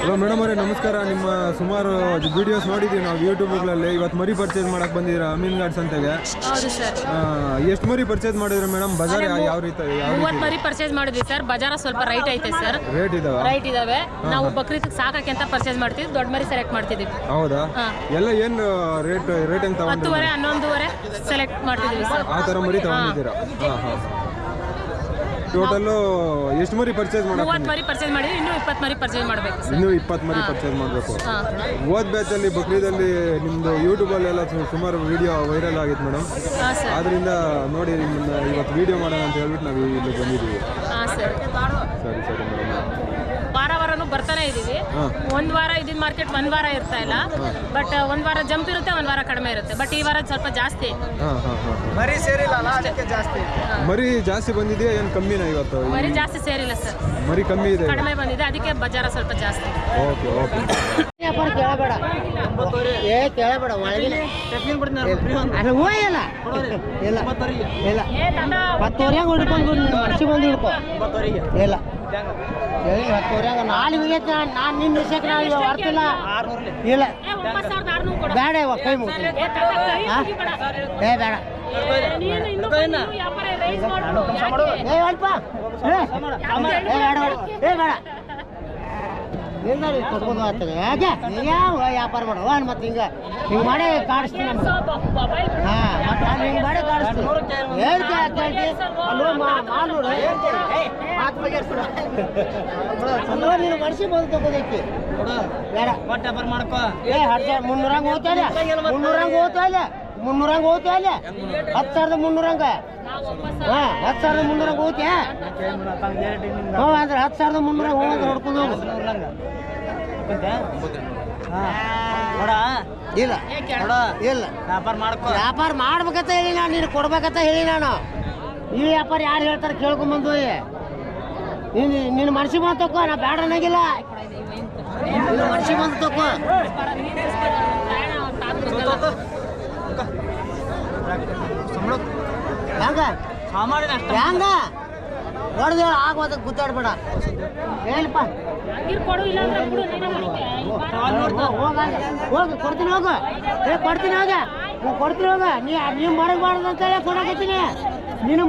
Hello madam ಅವರೇ ನಮಸ್ಕಾರ. ನಿಮ್ಮ ಸುಮಾರು ವಿಡಿಯೋಸ್ ನೋಡಿದ್ದೀವಿ ನಾವು ಯೂಟ್ಯೂಬ್ಗಳಲ್ಲಿ. ಇವತ್ತು ಮರಿ ಪರ್ಚೇಸ್ ಮಾಡಕ್ಕೆ ಬಂದಿದ್ದೀರಾ ಅಮೀನ್ ಗಾರ್ಡ್ಸ್ ಅಂತಾಗೆ. ಹೌದು ಸರ್. ಎಷ್ಟು ಮರಿ ಪರ್ಚೇಸ್ ಮಾಡಿದ್ರೆ ಮೇಡಮ್? ಬಜಾರ್ ಯಾವ ರೀತಿ? 30 ಮರಿ ಪರ್ಚೇಸ್ ಮಾಡಿದ್ವಿ ಸರ್. ಬಜಾರ ಸ್ವಲ್ಪ ರೈಟ್ ಐತೆ ಸರ್. ರೈಟ್ ಇದಾವೆ. ನಾವು ಬಕ್ರೀದ್ ಸಾಕಕ್ಕೆ ಅಂತ ಪರ್ಚೇಸ್ ಮಾಡ್ತೀವಿ. ದೊಡ್ಡ ಮರಿ ಸೆಲೆಕ್ಟ್ ಮಾಡ್ತಿದ್ದೀವಿ. ಹೌದಾ? ಎಲ್ಲ ಏನು ರೇಟ್ ಹೆಂಗ್ ತಗೊಂಡ್ರಿ? 10:30 11:30 ಸೆಲೆಕ್ಟ್ ಮಾಡ್ತಿದ್ದೀವಿ ಸರ್. ಆ ಥರ ಮರಿ ತಗೊಂಡಿದ್ದೀರಾ? ಟೋಟಲ್ ಎಷ್ಟು ಮರಿ ಪರ್ಚೇಸ್ ಮಾಡಬೇಕು? 30 ಮರಿ ಪರ್ಚೇಸ್ ಮಾಡಿದ್ವಿ. ಇನ್ನೂ 20 ಮರಿ ಪರ್ಚೇಸ್ ಮಾಡಬೇಕು. ಇನ್ನೂ 20 ಮರಿ ಪರ್ಚೇಸ್ ಮಾಡಬೇಕು. ಹೋದ ಬ್ಯಾಚಲ್ಲಿ ಬಕ್ರೀದಲ್ಲಿ ನಿಮ್ಮದು ಯೂಟ್ಯೂಬಲ್ಲೆಲ್ಲ ಸುಮಾರು ವಿಡಿಯೋ ವೈರಲ್ ಆಗಿತ್ತು ಮೇಡಮ್. ಆದ್ದರಿಂದ ನೋಡಿ ನಿಮ್ಮನ್ನ ಇವತ್ತು ವಿಡಿಯೋ ಮಾಡೋಣ ಅಂತ ಹೇಳ್ಬಿಟ್ಟು ನಾವು ಇಲ್ಲಿ ಬಂದಿದ್ದೀವಿ. ಸರಿ ಸರಿ ಮೇಡಮ್. ವಾರನೂ ಬರ್ತಾನೆ ಇದೀವಿ. ಒಂದ್ ವಾರ ಇದಿನ ಮಾರ್ಕೆಟ್ ಒಂದ್ ವಾರ ಇರ್ತಾ ಇಲ್ಲ. ಬಟ್ ಒಂದ್ ವಾರ ಜಂಪ್ ಇರುತ್ತೆ, ಒಂದ್ ವಾರ ಕಡಿಮೆ ಇರುತ್ತೆ. ಬಟ್ ಈ ವಾರ ಸ್ವಲ್ಪ ಜಾಸ್ತಿ ಮರಿ ಸೇರಿಲ್ಲ, ಅದಕ್ಕೆ ಜಾಸ್ತಿ. ಮರಿ ಜಾಸ್ತಿ ಬಂದಿದೆಯಾ ಏನು ಕಮ್ಮಿನಾ ಇವತ್ತು? ಮರಿ ಜಾಸ್ತಿ ಸೇರಿಲ್ಲ ಸರ್, ಮರಿ ಕಮ್ಮಿ ಇದೆ, ಕಡಿಮೆ ಬಂದಿದೆ. ಅದಕ್ಕೆ ಬಜಾರ ಸ್ವಲ್ಪ ಜಾಸ್ತಿ. Okay okay. ಕೇಳಬೇಡ ಒಳಗಿನ ಇಲ್ಲ 10:00 ಹೊಡ್ಕೊಂಡು ವರ್ಷ ಬಂದು ಹಿಡ್ಕೊ. ಇಲ್ಲ 10:00 ನಾಳೆ ಹೋಗೈತೆ. ನಾನು ನಿನ್ನ ವಿಷಯಕ್ಕೆ ನಾವು ಬರ್ತಿಲ್ಲ. ಇಲ್ಲ ಬೇಡ, ಕೈ ಮುಗ್ತೀನಿ. ಬೇಡ ಬೇಡ ಕಟ್ಕೊಂಡು ಆಗ್ತದೆ. ಯಾಕೆ ಯಾವ ವ್ಯಾಪಾರ ಮಾಡುವ ಮತ್ತೆ ಹಿಂಗೆ ಮಾಡಿ ಕಾಡಿಸ್ತೀನಿ. ಮತ್ತೆ ಹಿಂಗೆ ಮಾಡಿ ಕಾಡಿಸ್ತೀನಿ. ನೀನು ಮನುಷ್ಯ ಬಂದು ತಗೋದಕ್ಕೆ ಬೇಡ. ವ್ಯಾಪಾರ ಮಾಡ್ಕೋ. 300 ಹೋಗ್ತಾ ಇಲ್ಲ, 300 ಹೋಗ್ತಾ ಇಲ್ಲ, 300 ಹೋಗ್ತಾ ಇಲ್ಲ. 10,300 10,300 ಹೋಗ್ತೀಯ? ಅಂದ್ರೆ 10,300 ಹೋದ್ರೆ ಹೊಡ್ಕೊಂಡು ಹೋಗು. ಇಲ್ಲ ಇಲ್ಲ ವ್ಯಾಪಾರ ಮಾಡ್ಕೋ. ವ್ಯಾಪಾರ ಮಾಡ್ಬೇಕಂತ ಹೇಳಿ ನಾನು, ನೀನು ಕೊಡ್ಬೇಕಂತ ಹೇಳಿ ನಾನು. ಈ ವ್ಯಾಪಾರ ಯಾರು ಹೇಳ್ತಾರೆ ಕೇಳ್ಕೊಂಬಂದು. ನಿನ್ನ ಮನ್ಸಿಗೆ ಬಂದು ತಕೋ, ನಾ ಬೇಡ ಅನ್ನಂಗಿಲ್ಲ. ನಿನ್ನ ಮನ್ಸಿಗೆ ಬಂದು ತಕೋ. ಹೆಂಗ ಹೆಂಗ ಹೊಡೆದ ಆಗೋದಕ್ಕೆ ಗುದ್ದಾಡ್ಬೇಡ. ಹೇಳಪ್ಪ ಹೋಗಿ ಕೊಡ್ತೀನಿ, ಹೋಗು. ಕೊಡ್ತೀನಿ ಹೋಗ, ಕೊಡ್ತೀನಿ ಹೋಗ. ನೀವು ಮಾಡಕ್ ಬಾರ್ದು ಅಂತೇಳಿ ಕೊಡಕತ್ತೀನಿ. ನೀನು